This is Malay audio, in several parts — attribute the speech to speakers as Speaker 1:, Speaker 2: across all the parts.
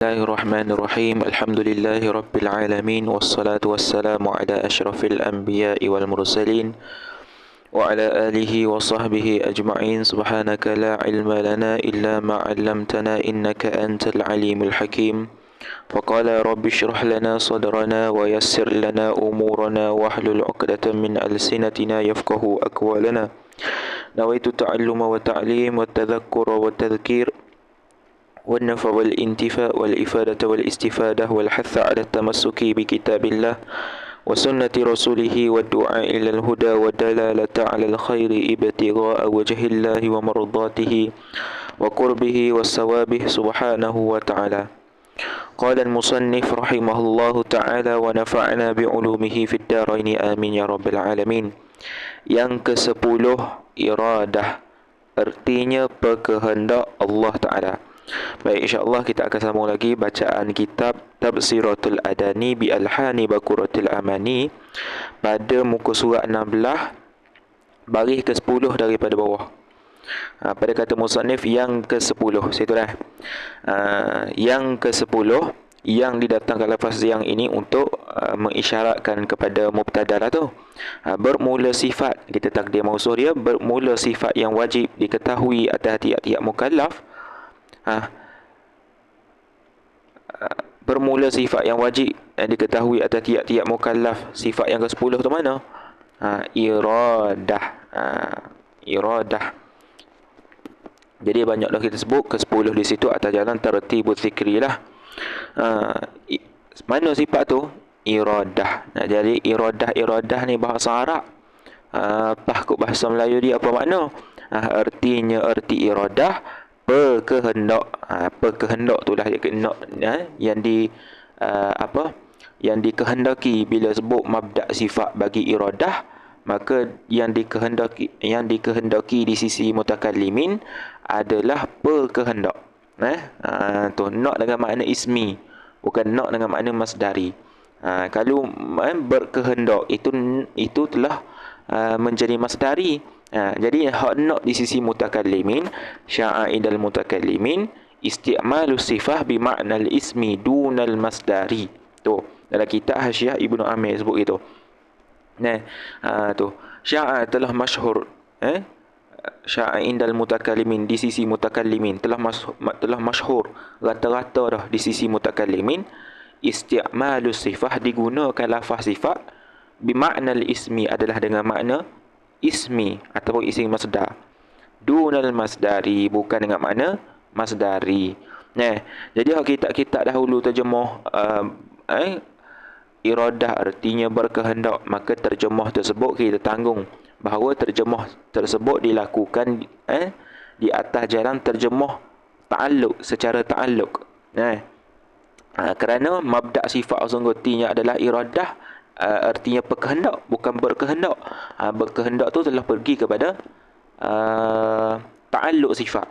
Speaker 1: Bismillahirrahmanirrahim. Alhamdulillahi rabbil alamin wassalatu wassalamu ala asyrafil anbiya'i wal mursalin wa ala alihi wa sahbihi ajma'in. Subhanaka la ilma lana illa ma 'allamtana innaka antal alimul hakim. Faqala rabbi shrah lana sadrana wa yassir lana umurana wahlul 'uqdatam min alsinatina yafqahu aqwalana. Nawaitu ta'alluma wa ta'lim wa tadhakkura wa tadhkir والنفع والانتفاع والإفادة والاستفادة والحث على التمسك بكتاب الله وسنة رسوله والدعاء إلى الهدى والدلالة على الخير ابتغاء وجه الله ومرضاته وقربه والثوابه سبحانه وتعالى. قال المصنف رحمه الله تعالى ونفعنا بعلومه في الدارين آمين يا رب العالمين. Yang ke-10 iradah, artinya berkehendak Allah Ta'ala. Baik, insyaAllah kita akan sambung lagi bacaan kitab Tabsiratul Adani bi Alhani Bakuratil Amani pada muka surat 16 baris ke-10 daripada bawah. Pada kata musannif yang ke-10, situlah. Yang ke-10 yang didatangkan lafaz yang ini untuk mengisyaratkan kepada mubtada lah tu. Bermula sifat, kita takdir mausul dia, bermula sifat yang wajib diketahui atas tiap-tiap mukallaf. Bermula sifat yang wajib diketahui atas tiap-tiap mukallaf. Sifat yang ke-10 tu mana? Iradah. Iradah. Jadi banyak dah kita sebut ke-10 di situ atas jalan tertibul zikri lah. Mana sifat tu? Iradah. Jadi iradah ni bahasa Arab. Kok bahasa Melayu dia apa makna? Artinya arti iradah berkehendak. Berkehendak tu lah yang yang dikehendaki. Bila sebut mabda' sifat bagi iradah, maka yang dikehendaki di sisi mutakallimin adalah berkehendak. Tu nak dengan makna ismi, bukan nak dengan makna masdari. Kalau berkehendak itu telah menjadi masdari. Jadi hak nak di sisi mutakallimin, sya'a'idal mutakallimin isti'malu sifah bi ma'nal ismi dunal masdari. Tu dalam kitab Hasyiah Ibnu Amir sebut gitu. Tu sya'a telah masyhur, sya'a'idal mutakallimin di sisi mutakallimin telah masyhur rata-rata dah di sisi mutakallimin. Isti'malu sifah, digunakan lafaz sifat bi ma'nal ismi adalah dengan makna ismi ataupun isim masdar, dunal masdari, bukan dengan makna masdari. Jadi kitab dahulu terjemah iradah artinya berkehendak, maka terjemah tersebut kita tanggung bahawa terjemah tersebut dilakukan di atas jalan terjemah ta'alluq, secara ta'alluq. Kerana mabda' sifat sungguhnya adalah iradah, artinya berkehendak, bukan berkehendak. Berkehendak tu telah pergi kepada ta'alluq sifat.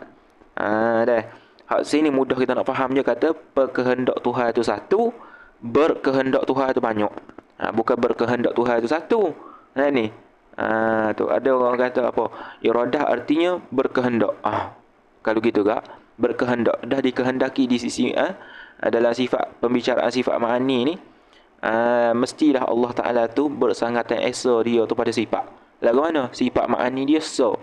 Speaker 1: Hak sini mudah kita nak faham je, kata berkehendak Tuhan itu satu, berkehendak Tuhan itu banyak. Bukan berkehendak Tuhan itu satu. Tu ada orang kata apa? Iradah artinya berkehendak. Kalau gitu gak? Berkehendak dah dikehendaki di sisi dalam sifat pembicaraan sifat ma'ani ni. Mestilah Allah Ta'ala tu bersangatan esa dia tu pada sifat. Lagu mana? Sifat ma'ani dia so.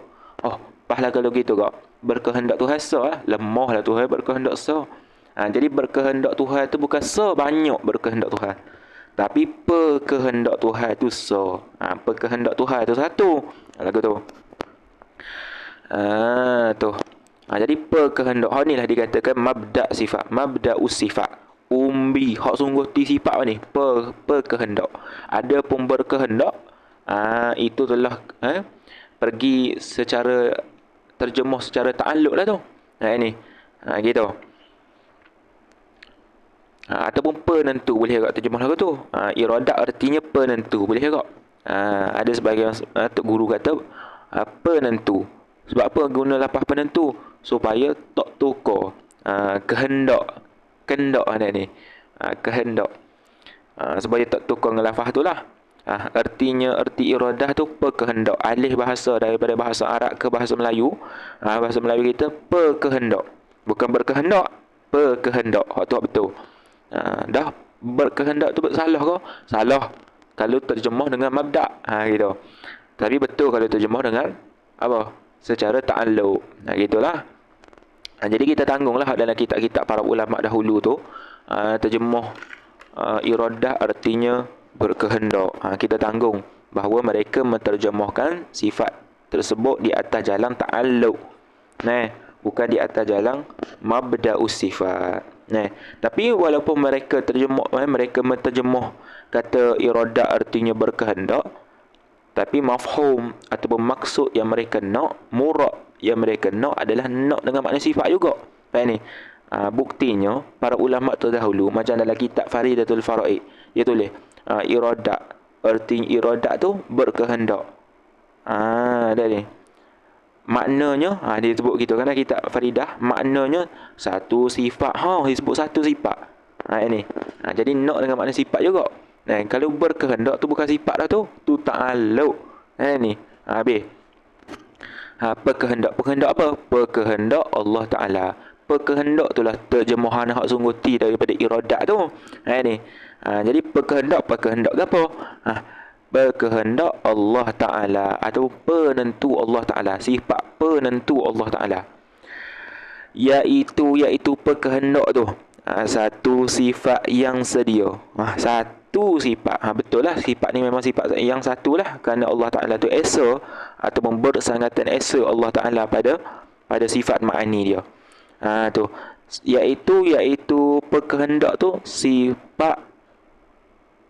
Speaker 1: Pahala kalau gitu kak, berkehendak Tuhan so lemah lah Tuhan berkehendak so. Jadi berkehendak Tuhan tu bukan so banyak berkehendak Tuhan, tapi perkehendak Tuhan tu so. Perkehendak Tuhan tu satu. Lagu tu. Jadi perkehendak ni lah dikatakan mabda' sifat, mabda'us sifat. Umbi hak sungguh ti sifat ni berkehendak. Ada pun berkehendak, itu telah pergi secara terjemah secara ta'alluq lah tu. Gitu. Ataupun penentu boleh agak terjemah lagu tu. Iradah artinya penentu boleh agak. Ada sebahagian guru kata penentu. Sebab apa guna lafaz penentu? Supaya tak tukar kehendak. Kehendak ni. Kehendak. Supaya tak tukar dengan lafaz tu lah. Artinya, arti iradah tu perkehendak. Alih bahasa daripada bahasa Arab ke bahasa Melayu. Bahasa Melayu kita perkehendak, bukan berkehendak. berkehendak. Hak tu betul. Dah berkehendak tu salah ke? Salah kalau terjemah dengan mabda'. Gitu. Tapi betul kalau terjemah dengan apa? Secara ta'alluq. Gitulah. Jadi kita tanggunglah dalam kitab-kitab para ulama dahulu tu, terjemah iradah artinya berkehendak. Kita tanggung bahawa mereka menterjemahkan sifat tersebut di atas jalan ta'alluq. Bukan di atas jalan mabda'us sifat. Tapi walaupun mereka mereka menterjemah kata iradah artinya berkehendak, tapi mafhum ataupun maksud yang mereka nak, murad yang mereka nak adalah nak dengan makna sifat juga. Faham ni? Buktinya para ulama terdahulu macam dalam kitab Faridatul Faraid, dia tulis iradat, erti iradat tu berkehendak. Dah ni. Maknanya dia sebut gitu kan kitab Faridah, maknanya satu sifat. Dia sebut satu sifat. Ini. Jadi nak dengan makna sifat juga. Kalau berkehendak tu bukan sifat dah tu ta'alluq. Ni. Habis. Berkehendak apa? Berkehendak Allah Taala. Berkehendak itulah terjemahan hak sungguh ti daripada iradat tu. Ni. Jadi berkehendak ke apa? Berkehendak Allah Taala atau penentu Allah Taala, sifat penentu Allah Taala. Iaitu berkehendak tu. Satu sifat yang sedia. Satu sifat. Betul lah, sifat ni memang sifat yang satu lah. Kerana Allah Ta'ala tu esa ataupun bersangatan esa Allah Ta'ala pada sifat ma'ani dia. Tu. Iaitu berkehendak tu sifat.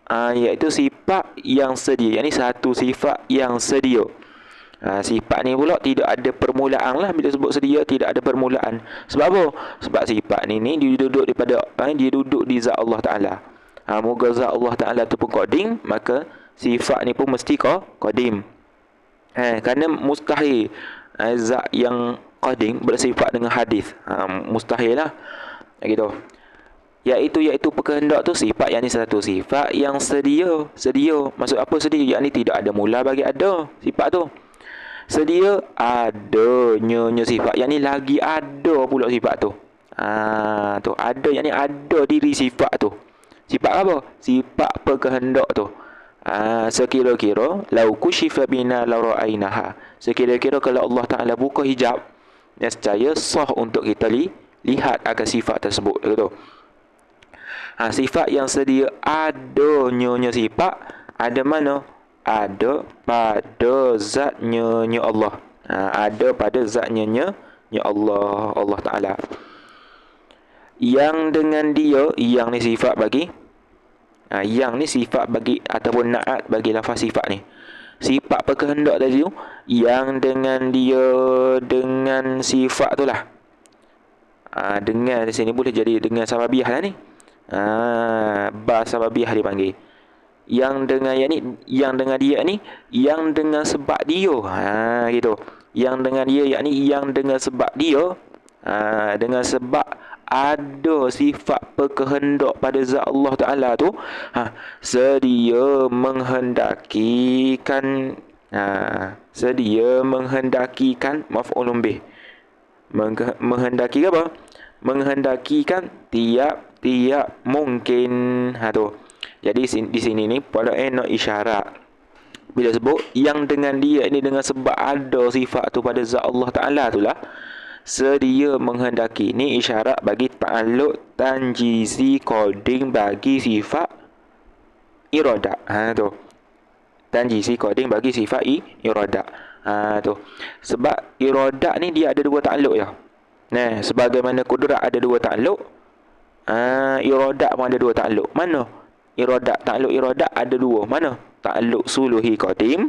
Speaker 1: Iaitu sifat yang sedia. Yang ni satu sifat yang sedia. Sifat ni pula tidak ada permulaan lah. Bila sebut sedia tidak ada permulaan. Sebab apa? Sebab sifat ni dia duduk dia duduk di zat Allah Ta'ala. Moga zat Allah Ta'ala tu pun qadim, maka sifat ni pun mesti qadim. Kerana mustahil zat yang qadim bersifat dengan hadis. Mustahil lah. Gitu. Iaitu berkehendak tu sifat yang ni satu sifat yang sedia. Maksud apa sedia? Yang ni tidak ada mula bagi ada sifat tu. Sedia adanya sifat. Yang ni lagi ada pula sifat tu. Tu ada, yang ni ada diri sifat tu. Sifat apa? Sifat berkehendak tu. Sekira-kira lau kushifa bina la ra'ainaha. Sekira-kira kalau Allah Taala buka hijab, nescaya sah untuk kita lihat akan sifat tersebut gitu. Sifat yang sedia adanya sifat ada mana? Ada pada zatnya Allah. Ada pada zatnya Allah Ta'ala. Yang dengan dia, yang ni sifat bagi. Yang ni sifat bagi ataupun naat bagi lafaz sifat ni. Sifat berkehendak tadi tu, yang dengan dia, dengan sifat tu lah. Dengan di sini boleh jadi dengan sababiyah lah ni. Sababiyah dipanggil. Yang dengan yang dengan dia ni, yang dengan sebab dia. Gitu. Yang dengan dia, yakni yang dengan sebab dia, dengan sebab ada sifat berkehendak pada zat Allah Ta'ala tu, sedia menghendakikan maf'ulun bih. Menghendaki apa? Menghendakikan tiap mungkin. Tu. Jadi di sini ni pada nak isyarat. Bila sebut yang dengan dia ini dengan sebab ada sifat tu pada zat Allah Ta'ala tu lah, sedia menghendaki. Ni isyarat bagi ta'alluq tanjizi qadim bagi sifat iradat. Tu. Tanjizi qadim bagi sifat iradat. Tu. Sebab iradat ni dia ada dua ta'alluq ya. Sebagaimana kudrat ada dua ta'alluq, iradat pun ada dua ta'alluq. Mana? Iradat, ta'alluq iradat ada dua. Mana? Ta'alluq suluhi qadim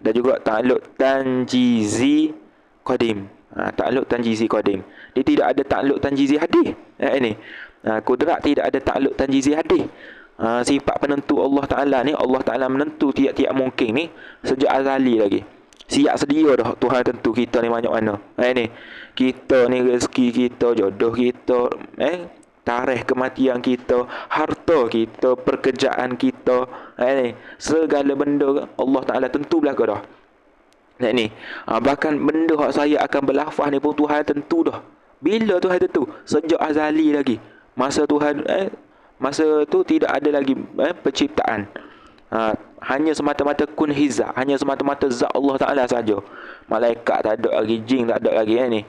Speaker 1: dan juga ta'alluq tanjizi qadim. Ta'alluq tanjizi qadim. Dia tidak ada ta'alluq tanjizi hadis. Ini. Kudrat tidak ada ta'alluq tanjizi hadis. Sifat penentu Allah Ta'ala ni, Allah Ta'ala menentu tiap-tiap mungkin ni sejak azali lagi. Siap sedia dah Tuhan tentu kita ni banyak mana. Ini. Kita ni rezeki kita, jodoh kita, tarikh kematian kita, harta kita, pekerjaan kita, segala benda Allah Ta'ala tentu belaka dah. Ni. Bahkan benda hak saya akan berlafaz ni pun Tuhan tentu dah. Bila Tuhan tentu? Sejak azali lagi. Masa Tuhan masa tu tidak ada lagi penciptaan. Hanya semata-mata kun hizah, hanya semata-mata zat Allah Taala saja. Malaikat tak ada lagi, jin tak ada lagi ni.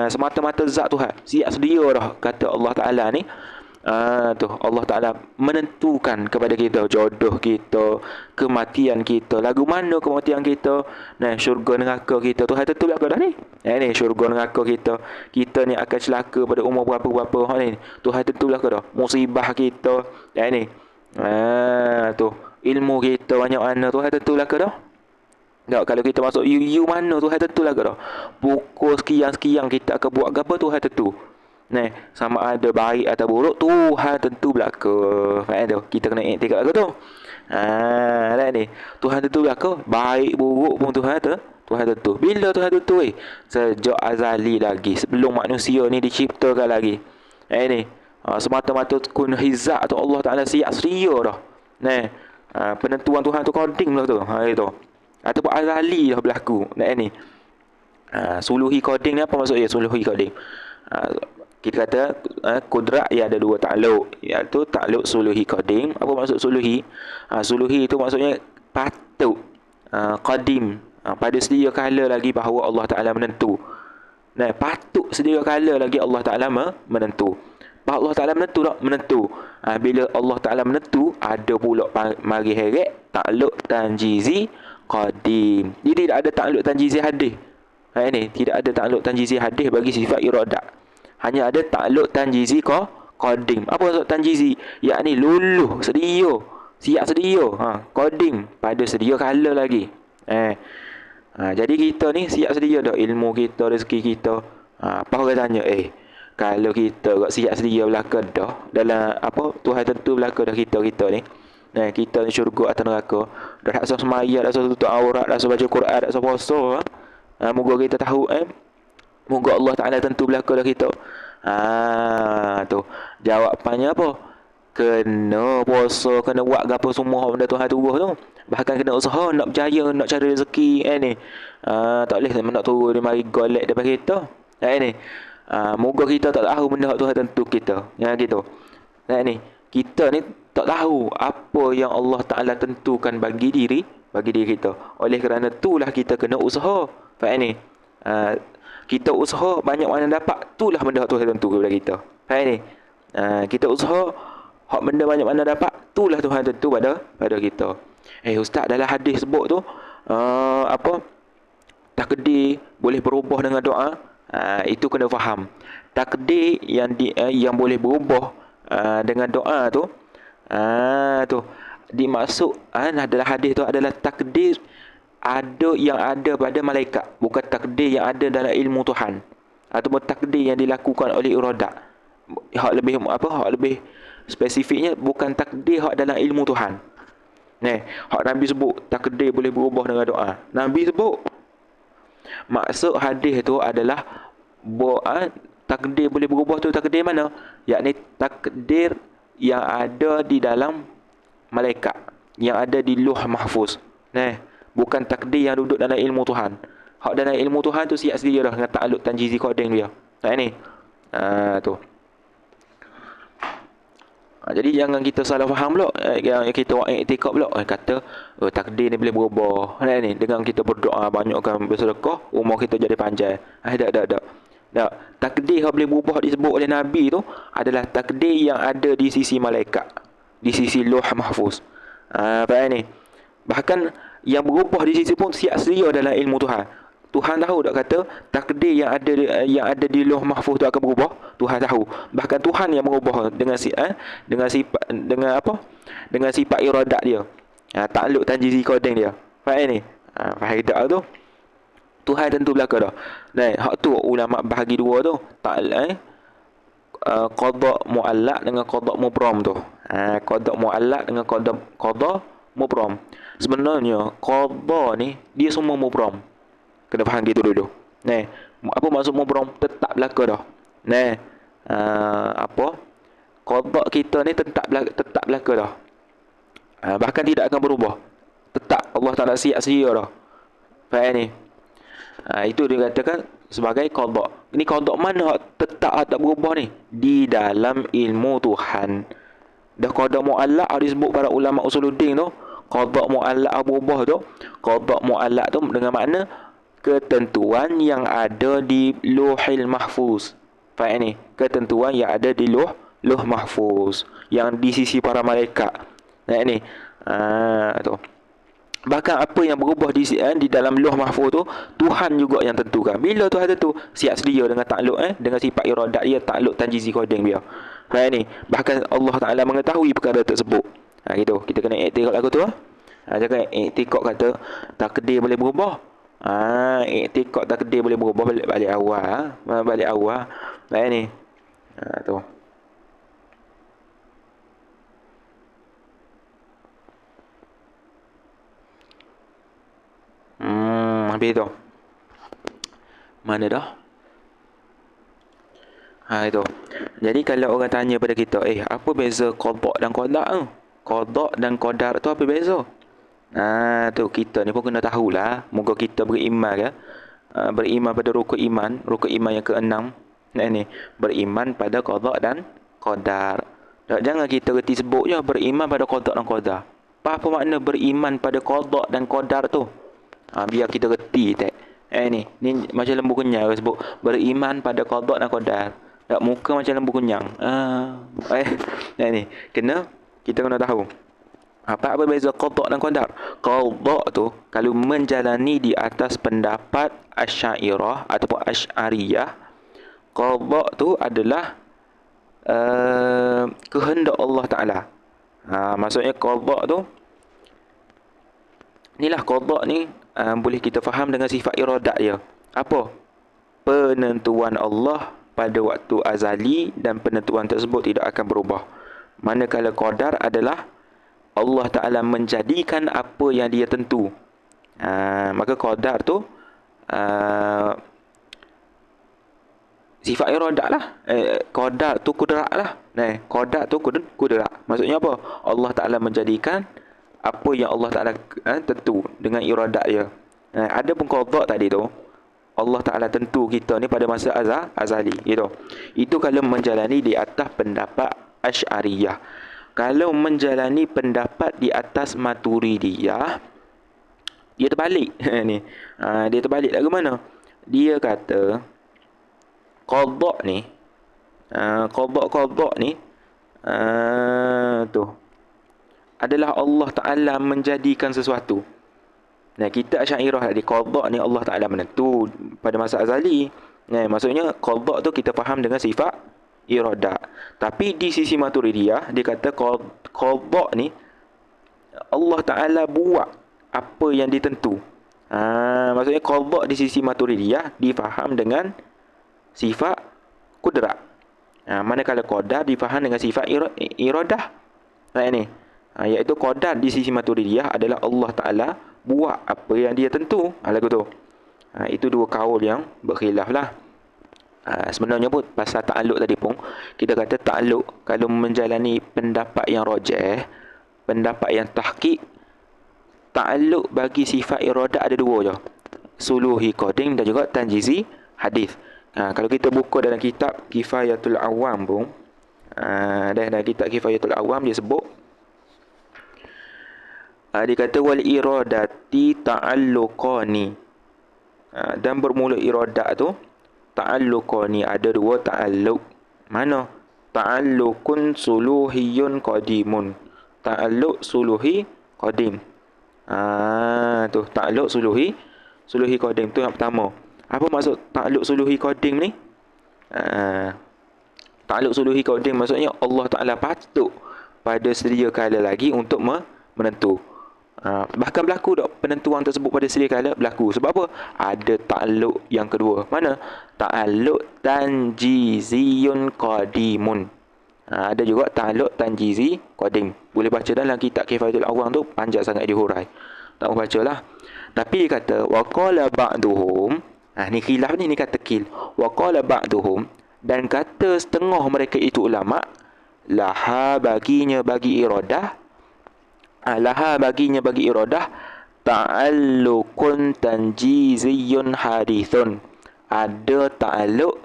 Speaker 1: Semata-mata zat Tuhan. Siap sedia dah kata Allah Taala ni. Tu Allah Ta'ala menentukan kepada kita jodoh kita, kematian kita, lagu mana kematian kita, syurga neraka kita. Tuhan tentu belaka dah ni. Ni syurga neraka kita ni akan celaka pada umur berapa-berapa ni. Tuhan tentu belaka dah. Musibah kita ni. Tu ilmu kita banyak mana Tuhan tentu belaka dah. Tak, kalau kita masuk you mana Tuhan tentu belaka dah. Pukul sekian-sekian kita akan buat apa Tuhan tentu. Sama ada baik atau buruk Tuhan tentu belaka. Faham tu? Kita kena iktikad ke tu? Ni. Tuhan tentu belaka. Baik buruk pun Tuhan tentu. Bila Tuhan tentu sejak azali lagi, sebelum manusia ni diciptakan lagi. Ni. Semata-mata kun hizat tu Allah Taala siap sedia dah. Penentuan Tuhan tu coding lah tu. Itu. Ataupun azali dah berlaku. Ni. Suluhi coding ni apa maksudnya? Suluhi coding. Kita kata kudrat ia ada dua takluk, iaitu takluk suluhi qadim. Apa maksud suluhi? Suluhi itu maksudnya patut, qadim, pada sedia kala lagi bahawa Allah Taala menentu. Patut sedia kala lagi Allah Taala menentu. Bahawa Allah Taala menentu tak? Menentu. Bila Allah Taala menentu, ada pula mari heret takluk tanjizi qadim. Jadi tidak ada takluk tanjizi hadis. Ini tidak ada takluk tanjizi hadis bagi sifat iradat. Hanya ada takluk tanjizi qadim. Apa maksud tanjizi? Yakni luluh, sedia, siap sedia. Qadim, pada sedia kala lagi. Jadi kita ni siap sedia dah, ilmu kita, rezeki kita. Apa orang tanya, kalau kita siap sedia belaka dah dalam apa Tuhan tentu belaka dah kita ni. Kita ni syurga atau neraka. Dah tak usah semaya, tak usah tutup aurat, tak usah baca Quran, tak usah puasa. Moga kita tahu moga Allah Ta'ala tentu belaka dah kita. Tu jawapannya apa? Kena puasa, kena buat apa semua benda Tuhan tubuh tu. Bahkan kena usaha nak berjaya, nak cari rezeki ni. Tak boleh nak turun dia mari golek depan kita. Ni. Moga kita tak tahu benda Tuhan tentu kita. Gitu. Ni. Kita ni tak tahu apa yang Allah Ta'ala tentukan bagi diri kita. Oleh kerana itulah kita kena usaha. Faham ni? Kita usaha banyak mana dapat, itulah benda Tuhan tentu kepada kita. Faham ni? Kita usaha hak benda banyak mana dapat, itulah Tuhan tentu pada kita. Ustaz dalam hadis sebut tu apa? Takdir boleh berubah dengan doa. Itu kena faham. Takdir yang boleh berubah dengan doa tu dimaksud dalam hadis tu adalah takdir yang ada pada malaikat, bukan takdir yang ada dalam ilmu Tuhan, ataupun takdir yang dilakukan oleh iradat. Hak lebih spesifiknya bukan takdir hak dalam ilmu Tuhan. Hak Nabi sebut takdir boleh berubah dengan doa. Nabi sebut maksud hadis tu adalah takdir boleh berubah tu takdir mana? Yakni takdir yang ada di dalam malaikat, yang ada di Lauh Mahfuz. Bukan takdir yang duduk dalam ilmu Tuhan. Hak dalam ilmu Tuhan tu siap sedia dah dengan takluk tanjizi qadim dia. Ni. Tu. Jadi jangan kita salah faham pula. Yang kita buat iktikad pula. Kata takdir ni boleh berubah. Ni dengan kita berdoa banyakkan bersedekah, umur kita jadi panjang. Tak. Takdir yang boleh berubah disebut oleh Nabi tu adalah takdir yang ada di sisi malaikat, di sisi Lauh Mahfuz. Faham ni? Bahkan yang berubah di sisi pun siap sedia dalam ilmu Tuhan. Tuhan tahu tak kata takdir yang ada di Lauh Mahfuz tu akan berubah. Tuhan tahu. Bahkan Tuhan yang merubah dengan sifat iradat dia. Takluk tanjizi qadim dia. Faham ni? Faham tak tu? Tuhan tentu belaka dah. Hak tu ulama bahagi dua tu. Qada muallaq dengan qada mubram tu. Qada muallaq dengan qada mubram. Sebenarnya qada ni dia semua mubram. Kena faham gitu dulu. Apa maksud mubram? Tetap belaka dah. Apa? Qada kita ni tetap belaka dah. Bahkan tidak akan berubah. Tetap Allah Taala siap sedia dah. Faham ni? Itu dia katakan sebagai qada. Ini qada mana tetap tak berubah ni? Di dalam ilmu Tuhan. Dah qada muallaq disebut para ulama usuluddin tu. Qada muallaq berubah tu. Qada muallaq tu dengan makna ketentuan yang ada di Lauhil Mahfuz. Faham ni? Ketentuan yang ada di Lauh Mahfuz, yang di sisi para malaikat. Nah ni. Tu. Bahkan apa yang berubah di dalam Lauh Mahfuz tu, Tuhan juga yang tentukan. Bila Tuhan tentu, siap sedia dengan takluk dengan sifat iradat dia, takluk tanjizi qadim dia. Faham ni? Bahkan Allah Taala mengetahui perkara tersebut. Gitu. Kita kena iktikad lagu tu. Jangan iktikad kata takdir boleh berubah. Iktikad takdir boleh berubah, balik awal. Balik awal. Baik ni. Tu. Habis tu. Mana dah? Itu. Jadi kalau orang tanya pada kita, apa beza qada dan qadar tu? Qada dan qadar tu apa beza? Tu kita ni pun kena tahulah. Moga kita beriman ke? Beriman pada rukun iman yang ke-6. Ni, beriman pada qada dan qadar. Jangan kita reti sebut je beriman pada qada dan qadar. Apa makna beriman pada qada dan qadar tu? Biar kita reti tak. Ni macam lembu kenyang sebut beriman pada qada dan qadar. Tak muka macam lembu kenyang. Ni kita kena tahu. Apa beza qada dan qadar? Qada tu kalau menjalani di atas pendapat Asy'ariyah ataupun Asy'ariyah, qada tu adalah kehendak Allah Taala. Maksudnya qada tu, inilah qada ni boleh kita faham dengan sifat iradat dia. Apa? Penentuan Allah pada waktu azali dan penentuan tersebut tidak akan berubah. Manakala qadar adalah Allah Ta'ala menjadikan apa yang dia tentu. Maka qadar tu sifat iradat lah. Qadar tu kudrat lah. Qadar tu kudrat. Maksudnya apa? Allah Ta'ala menjadikan apa yang Allah Ta'ala tentu dengan iradat dia. Ada pun qada tadi tu, Allah Ta'ala tentu kita ni pada masa azali. Gitu. Itu kalau menjalani di atas pendapat Asy'ariyah. Kalau menjalani pendapat di atas Maturidiyah, dia terbalik. Ni. Dia terbalik lagu mana? Dia kata qada ni, qada ni tu adalah Allah Ta'ala menjadikan sesuatu. Kita Asy'ariyah di qada ni Allah Ta'ala menentu pada masa azali. Maksudnya qada tu kita faham dengan sifat iradat. Tapi di sisi Maturidiyah dia kata qada ni Allah Ta'ala buat apa yang ditentu. Maksudnya qada di sisi Maturidiyah difaham dengan sifat kudrat. Manakala qadar difaham dengan sifat iradah. Ni. Iaitu qadar di sisi Maturidiyah adalah Allah Ta'ala buat apa yang dia tentu. Lagu tu. Itu dua kaul yang berkhilaf lah. Sebenarnya pun pasal ta'alluq tadi pun, kita kata ta'alluq kalau menjalani pendapat yang rajih, pendapat yang tahqiq, ta'alluq bagi sifat iradat ada dua je. Suluhi qadim dan juga tanjizi hadis. Kalau kita buka dalam kitab Kifayatul Awam pun, dalam kitab Kifayatul Awam dia sebut, dia kata wal iradati ta'alluqani. Dan bermula iradat tu ta'alluqani, ada dua ta'alluq. Mana? Ta'alluqun suluhiyun qadimun. Ta'alluq suluhi qadim. Tu ta'alluq suluhi qadim tu yang pertama. Apa maksud ta'alluq suluhi qadim ni? Ta'alluq suluhi qadim maksudnya Allah Ta'ala patut pada sedia kala lagi untuk menentu. Bahkan berlaku tak penentuan tersebut pada sedia kala berlaku. Sebab apa? Ada ta'alluq yang kedua. Mana? Ta'alluq tanjiziyun qadimun. Ada juga ta'alluq tanjizi qadim. Boleh baca dalam kitab Kifayatul Awam tu, panjang sangat dihurai. Tak mau bacalah. Tapi dia kata waqala ba'duhum, ni khilaf ni kata kil. Waqala ba'duhum, dan kata setengah mereka itu ulama, laha baginya bagi iradah, ta'alluqun tanjiziyun hadithun. ada ta'alluq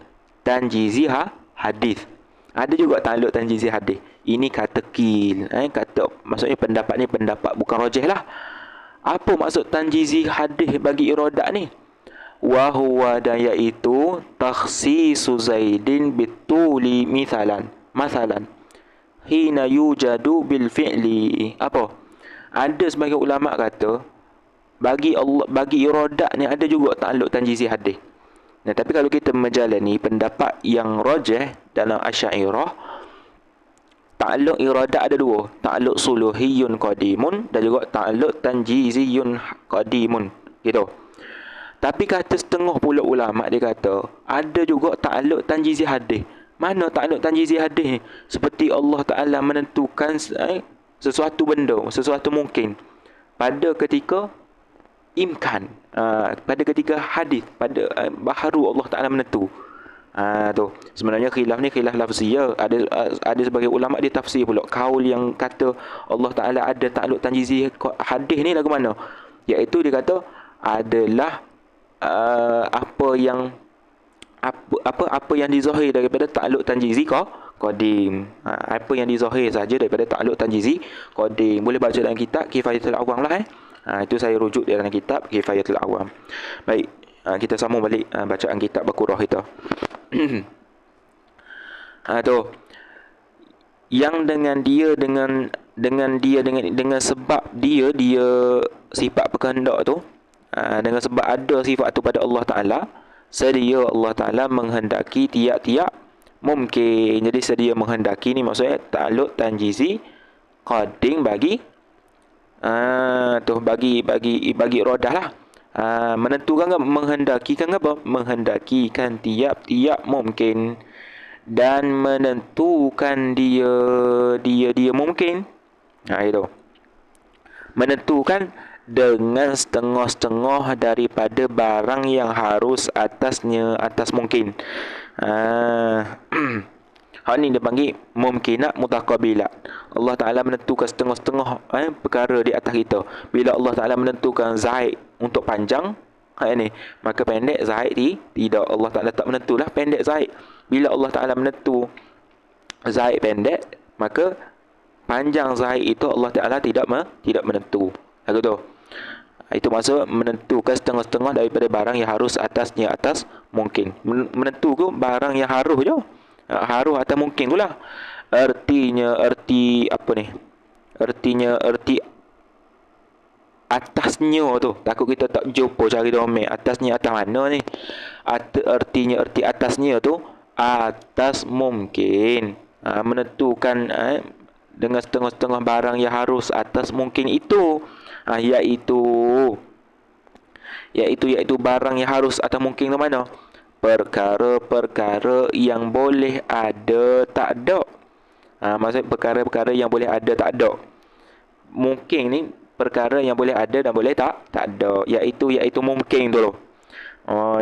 Speaker 1: tanjizi hadis. Ada juga ta'alluq tanjizi hadis. Ini kata qil, kata maksudnya pendapat ni pendapat bukan rajih lah. Apa maksud tanjizi hadis bagi iradat ni? Wa huwa dan iaitu takhsisu Zaidin bituli masalan hina yujadu bil fi'li. Apa? Ada sebagai ulama kata bagi Allah, bagi iradat ni ada juga ta'alluq tanjizi hadis. Nah, tapi kalau kita menjalani pendapat yang rajih dalam Asy'ariyah, ta'alluq iradat ada dua, ta'alluq suluhiyun qadimun dan juga ta'alluq tanjiziyun qadimun, gitu. Tapi kata setengah pula ulama dia kata ada juga ta'alluq tanjizi hadis. Mana ta'alluq tanjizi hadis ni? Seperti Allah Taala menentukan sesuatu benda, sesuatu mungkin pada ketika imkan, pada ketika hadis, pada baharu Allah Taala menentu. Tu sebenarnya khilaf ni khilaf lafziyah. Ada sebagai ulama dia tafsir pula kaul yang kata Allah Taala ada ta'alluq tanjizi hadis ni lagu mana, iaitu dia kata adalah apa yang dizahir daripada ta'alluq tanjizi qadim. Apa yang dizahir saja daripada ta'alluq tanjizi qadim. Boleh baca dalam kitab Kifayatul Awam lah. Itu saya rujuk dalam kitab Kifayatul Awam. Baik, kita sambung balik bacaan kitab Baqarah kita. Tu yang dengan sebab dia sifat berkehendak tu, dengan sebab ada sifat tu pada Allah Taala, sedia Allah Taala menghendaki tiap-tiap mungkin. Jadi sedia menghendaki ni maksudnya ta'alluq tanjizi qadim bagi bagi iradah lah. Menentukan kan, menghendakikan apa? Menghendakikan tiap-tiap mungkin dan menentukan dia mungkin. Itu menentukan dengan setengah-setengah daripada barang yang harus atas mungkin. Hal ni dia panggil mumkinat mutaqabilat. Allah Taala menentukan setengah-setengah perkara di atas kita. Bila Allah Taala menentukan Zaid untuk panjang, ni maka pendek Zaid tidak. Allah Taala tak menentulah pendek Zaid. Bila Allah Taala menentu Zaid pendek, maka panjang Zaid itu Allah Taala tidak menentu. Lagu tu. Itu maksud menentukan setengah-setengah daripada barang yang harus atas mungkin. Menentu tu barang yang harus je. Harus atas mungkin tu lah. Erti atasnya tu. Takut kita tak jumpa cari domain. Atasnya atas mana ni? Erti atasnya tu atas mungkin. Menentukan dengan setengah-setengah barang yang harus atas mungkin itu. Iaitu barang yang harus atas mungkin tu mana? Perkara-perkara yang boleh ada tak ada. Maksud perkara-perkara yang boleh ada tak ada. Mungkin ni perkara yang boleh ada dan boleh tak ada. Iaitu mungkin tu loh.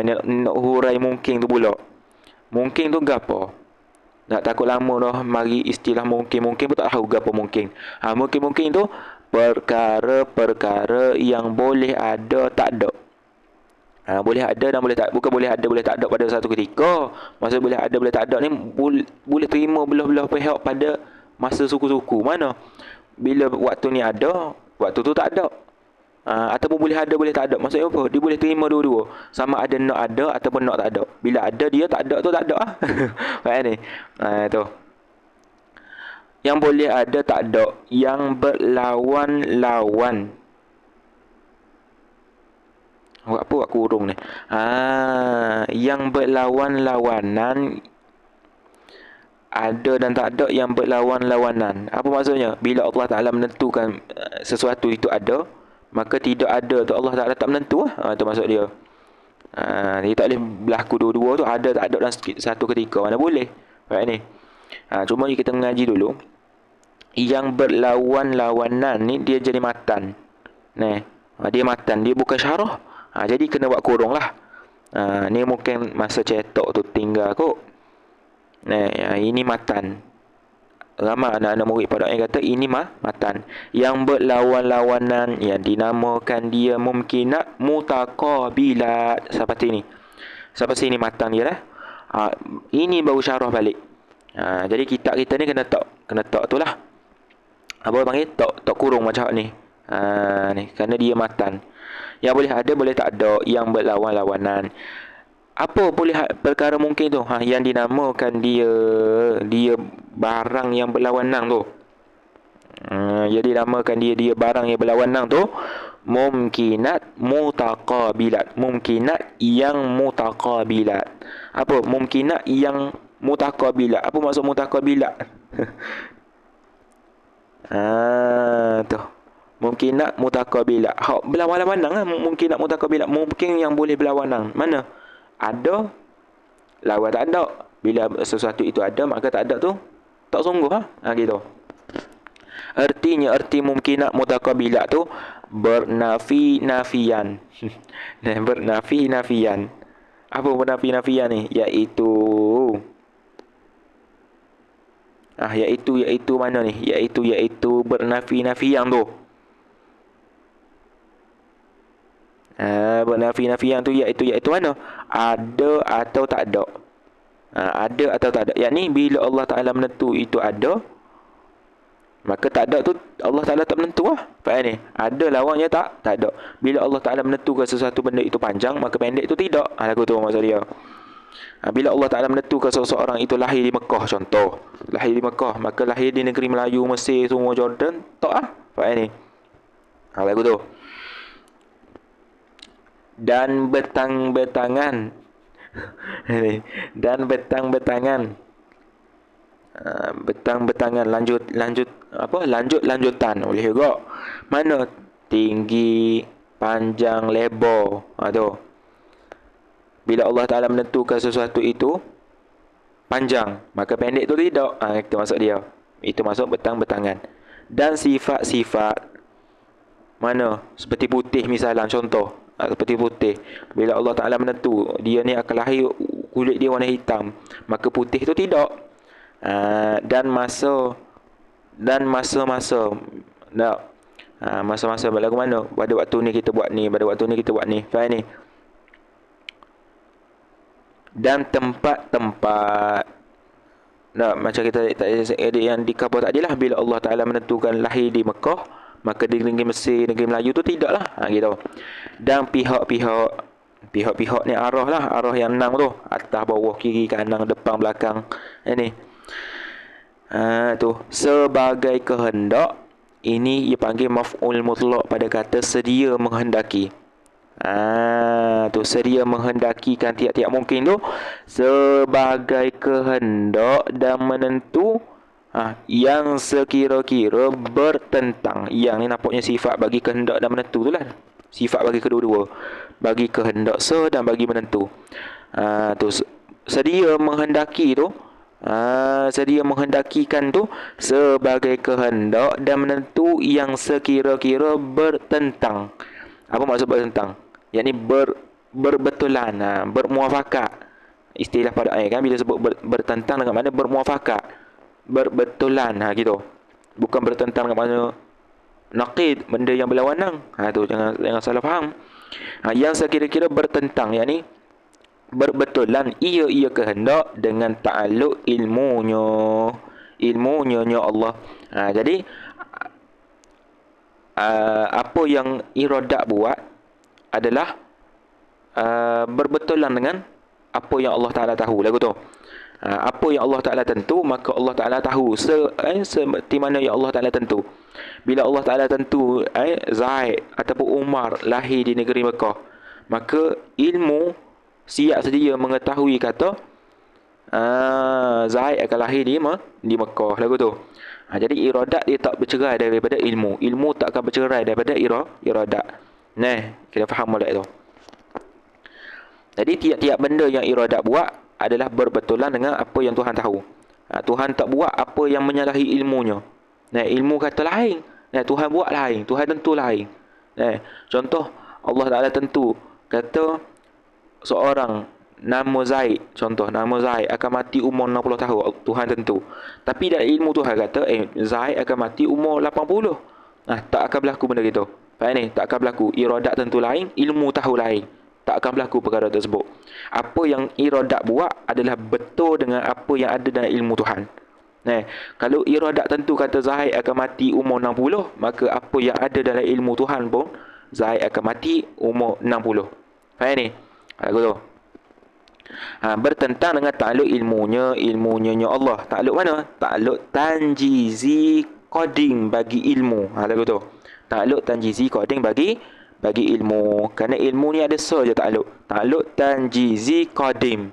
Speaker 1: Nak hurai mungkin tu pula. Mungkin tu gapo? Nak takut lama dah mari istilah mungkin pun tak tahu gapo mungkin. Mungkin tu perkara-perkara yang boleh ada tak ada. Boleh ada dan boleh tak, bukan boleh ada boleh tak ada pada satu ketika. Maksud boleh ada boleh tak ada ni boleh terima belah-belah pihak pada masa suku-suku mana. Bila waktu ni ada, waktu tu tak ada. Ataupun boleh ada boleh tak ada. Maksudnya apa? Dia boleh terima dua-dua. Sama ada nak ada ataupun nak tak ada. Bila ada dia, tak ada tu tak ada Faham ni? Tu. Yang boleh ada tak ada, yang berlawan-lawan. Apa aku urung ni? Yang berlawan-lawanan, ada dan tak ada yang berlawan-lawanan. Apa maksudnya? Bila Allah Ta'ala menentukan sesuatu itu ada, maka tidak ada tu Allah Ta'ala tak menentu lah. Itu maksud dia. Dia tak boleh berlaku dua-dua tu, ada tak ada dalam satu ketika. Mana boleh? Baik ni. Cuma kita mengaji dulu. Yang berlawan-lawanan ni dia jadi matan. Dia matan, dia bukan syarah. Jadi kena buat kurung lah. Ni mungkin masa cetak tu tinggal kot. Ini matan. Ramai anak-anak murid pada yang kata ini matan. Yang berlawan-lawanan yang dinamakan dia mumkinat mutaqabilat. Seperti ini. Sampai sini matang je dah. Ini baru syarah balik. Jadi kitab kita ni kena tok tu lah. Apa panggil? Tok kurung macam ni. Ni kerana dia matan. Yang boleh ada, boleh tak ada, yang berlawan-lawanan. Apa boleh perkara mungkin tu? Yang dinamakan dia barang yang berlawanan tu. Jadi namakan dia barang yang berlawanan tu mumkinat mutaqabilat. Mumkinat yang mutaqabilat. Apa? Mumkinat yang mutaqabilat. Apa maksud mutaqabilat? Tu. Mumkinat mutaqabilat. Hak berlawan-lawanan lah mumkinat mutaqabilat. Mungkin yang boleh berlawanan. Mana? Ada, lawan tak ada. Bila sesuatu itu ada, maka tak ada tu tak sungguh gitu. Artinya, arti mumkinat mutaqabilat tu bernafi-nafian. Bernafi-nafian. Apa bernafi-nafian ni? Iaitu mana ni? Iaitu bernafi-nafian tu. Bernafi-nafian tu iaitu mana? Ada atau tak ada. Ada atau tak ada. Yang ni bila Allah Ta'ala menentu itu ada, maka tak ada tu Allah Ta'ala tak menentu lah. Faham ni? Ada lawannya tak ada. Bila Allah Ta'ala menentukan sesuatu benda itu panjang, maka pendek itu tidak. Lagu tu maksud dia. Bila Allah Ta'ala menentukan seseorang itu lahir di Mekah, contoh. Lahir di Mekah, maka lahir di negeri Melayu, Mesir, semua Jordan, tak lah. Faham ni? Lagu tu. Dan betang-betangan. Dan betang-betangan. Betang-betangan lanjutan boleh juga. Mana? Tinggi, panjang, lebar. Tu. Bila Allah Ta'ala menentukan sesuatu itu panjang, maka pendek tu tidak. Itu maksud dia. Itu masuk betang-betangan. Dan sifat-sifat mana? Seperti putih misalnya, contoh. Seperti putih. Bila Allah Ta'ala menentu dia ni akan lahir kulit dia warna hitam, maka putih tu tidak. Dan masa-masa masa-masa berlaku mana? Pada waktu ni kita buat ni, pada waktu ni kita buat ni. Faham ni? Dan tempat-tempat. Macam kita edit yang di cover tadi lah. Bila Allah Ta'ala menentukan lahir di Mekah, maka di negeri Mesir, negeri Melayu tu tidak lah. Gitu. Dan pihak-pihak ni arah lah. Arah yang 6 tu. Atas, bawah, kiri, kanan, depan, belakang. Ini. Tu. Sebagai kehendak. Ini ia panggil maf'ul mutlaq pada kata sedia menghendaki. Tu sedia menghendakikan tiap-tiap mungkin tu sebagai kehendak dan menentu yang sekira-kira bertentang. Yang ni nampaknya sifat bagi kehendak dan menentu tu lah. Sifat bagi kedua-dua. Bagi kehendak dan bagi menentu. Tu sedia menghendaki tu. Sedia menghendakikan tu sebagai kehendak dan menentu yang sekira-kira bertentang. Apa maksud bertentang? Yang ni berbetulan, bermuafakat. Istilah pada ayat kan bila sebut bertentang dengan mana bermuafakat, berbetulan, gitu. Bukan bertentang dengan mana naqid, benda yang berlawanan. Tu jangan salah faham. Yang sekira-kira bertentang, yang ni berbetulan ia kehendak dengan ta'alluq ilmunya Allah. Jadi apa yang iradat buat adalah berbetulan dengan apa yang Allah Ta'ala tahu. Lagu tu. Apa yang Allah Ta'ala tentu, maka Allah Ta'ala tahu. Seperti mana yang Allah Ta'ala tentu. Bila Allah Ta'ala tentu Zaid ataupun Umar lahir di negeri Mekah, maka ilmu siap sedia mengetahui kata Zaid akan lahir di Mekah. Lagu tu. Jadi iradat dia tak bercerai daripada ilmu. Ilmu tak akan bercerai daripada iradat. Kita faham molek tu. Jadi tiap-tiap benda yang iradat buat adalah berbetulan dengan apa yang Tuhan tahu. Tuhan tak buat apa yang menyalahi ilmunya. Ilmu kata lain. Tuhan buat lain. Tuhan tentu lain. Contoh, Allah Ta'ala tentu kata seorang nama Zaid, contoh nama Zaid akan mati umur 60 tahun. Tuhan tentu. Tapi dari ilmu Tuhan kata Zaid akan mati umur 80. Tak akan berlaku benda gitu. Faham ni? Tak akan berlaku. Iradat tentu lain, ilmu tahu lain. tak akan berlaku perkara tersebut. Apa yang iradat buat adalah betul dengan apa yang ada dalam ilmu Tuhan. Kalau iradat tentu kata Zahid akan mati umur 60, maka apa yang ada dalam ilmu Tuhan pun Zahid akan mati umur 60. Faham ni? Aku tu. Bertentang dengan takluk ilmunya Allah. Takluk mana? Takluk tanjizi qading bagi ilmu. Lagu tu. Takluk tanjizi qading bagi ilmu. Kerana ilmu ni ada saja takluk. Takluk tanjizi qadim.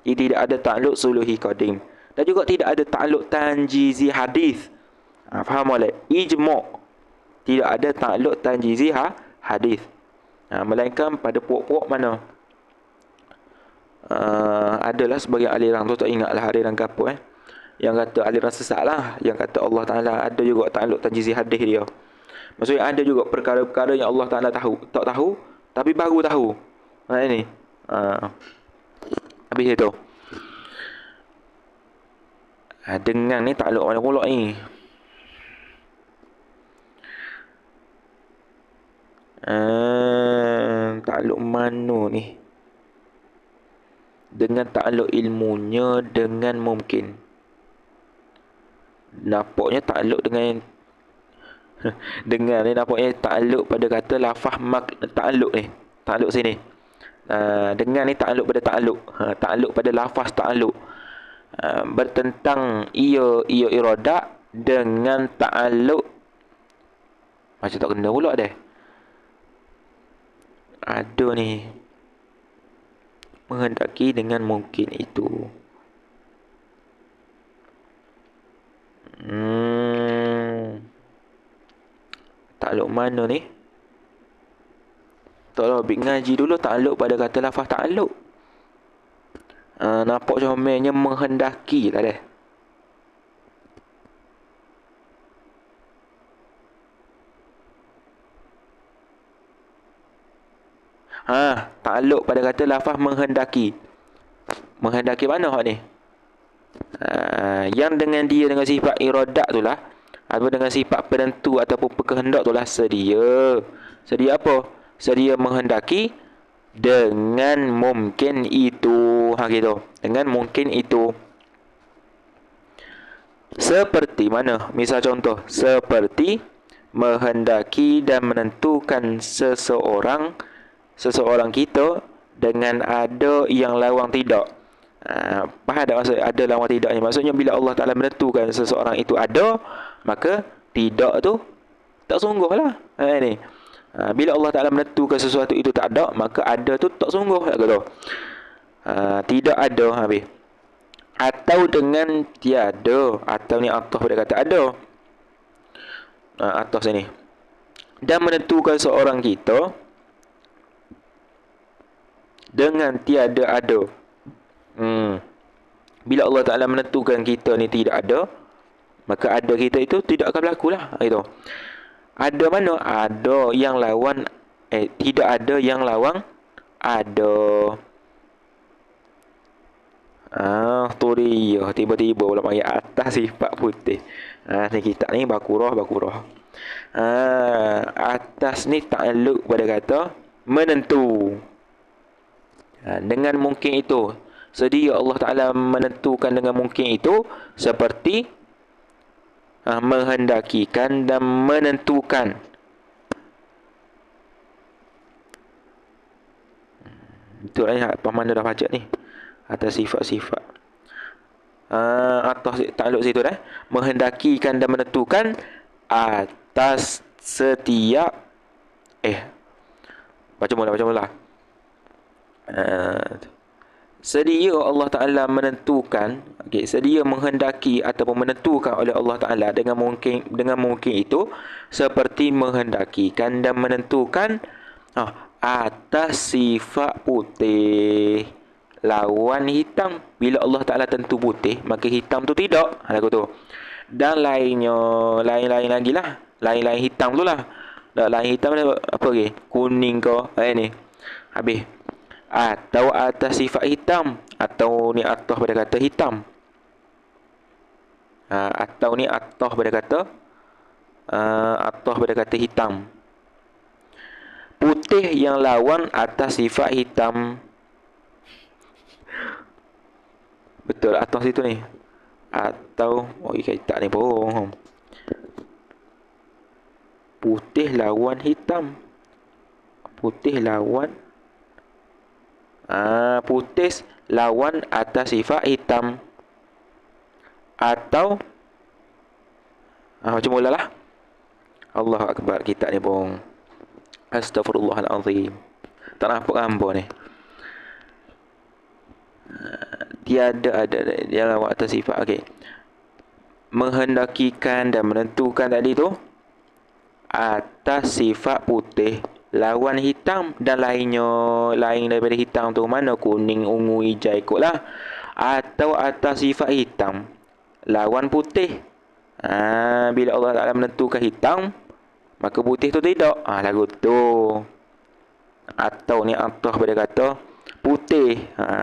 Speaker 1: Jadi tidak ada takluk suluhi qadim. Dan juga tidak ada takluk tanjizi hadis. Faham boleh? Ijma'. Tidak ada takluk tanjizi hadis. Melainkan pada puak-puak mana? Adalah sebagai aliran tu, tak ingatlah aliran ke apa yang kata aliran sesat lah, yang kata Allah Ta'ala ada juga takluk tanjizi hadis dia. Maksudnya ada juga perkara-perkara yang Allah Ta'ala tak tahu tapi baru tahu. Ini habis itu. Dengan ni takluk mana pula ni? Takluk mana ni? Dengan takluk ilmunya dengan mungkin. Nampaknya takluk dengan dengan ni nampaknya takluk pada kata lafaz takluk ni. Takluk sini. Dengan ni takluk pada takluk. Takluk pada lafaz takluk. Bertentang ia iradat dengan takluk. Macam tak kena pula dah. Ada ni. Menghendaki dengan mungkin itu. Takluk mana ni? Tolong Bik ngaji dulu takluk pada kata lafaz takluk. Nampak comelnya menghendaki lah dah. Takluk pada kata lafaz menghendaki. Menghendaki mana hak ni? Yang dengan dia dengan sifat iradat tu lah, atau dengan sifat penentu ataupun berkehendak tu lah sedia. Sedia apa? Sedia menghendaki dengan mungkin itu. Gitu. Dengan mungkin itu. Seperti mana? Misal contoh, seperti menghendaki dan menentukan seseorang kita dengan ada yang lawang tidak. Faham tak maksud ada lawang tidaknya? Maksudnya bila Allah Ta'ala menentukan seseorang itu ada, maka tidak tu tak sungguh lah. Ni. Bila Allah Ta'ala menentukan sesuatu itu tak ada, maka ada tu tak sungguh lah kata. Tidak ada habis. Atau dengan tiada. Atau ni atas pada kata ada. Atas sini. Dan menentukan seorang kita dengan tiada ada. Bila Allah Ta'ala menentukan kita ni tidak ada, maka ada kita itu tidak akan berlaku lah. Gitu. Ada mana? Ada yang lawan. Tidak ada yang lawang ada. Tu dia. Tiba-tiba pula panggil atas sifat putih. Ni kitab ni bakurah. Atas ni takluk pada kata menentu. Dengan mungkin itu. Sedia Allah Ta'ala menentukan dengan mungkin itu seperti menghendakikan dan menentukan. Itu lah apa mana dah baca ni. Atas sifat-sifat. Atas takluk situ dah. Menghendakikan dan menentukan atas setiap baca mula. Sedia Allah Ta'ala menentukan, sedia menghendaki ataupun menentukan oleh Allah Ta'ala dengan mungkin itu seperti menghendakikan dan menentukan atas sifat putih lawan hitam. Bila Allah Ta'ala tentu putih, maka hitam tu tidak. Lagu tu. Dan lain lagi lah. Lain hitam tu lah. Lain hitam ni apa lagi? Kuning ke? Ni. Habis. Atau atas sifat hitam. Atau ni atas pada kata hitam. Atau ni atas pada kata hitam. Putih yang lawan atas sifat hitam. Betul atas itu ni. Atau tak ni bohong. Putih lawan hitam. Putih lawan putih lawan atas sifat hitam. Atau macam mula lah. Allahu Akbar, kita ni bohong. Astaghfirullahalazim. Tak nampak gambar ni. Tiada ada dia lawan atas sifat. Okey. Menghendakikan dan menentukan tadi tu atas sifat putih lawan hitam dan lainnya. Lain daripada hitam tu mana? Kuning, ungu, hijau ikutlah. Atau atas sifat hitam lawan putih. Bila Allah Ta'ala menentukan hitam, maka putih tu tidak. Lagu tu. Atau ni atah pada kata putih.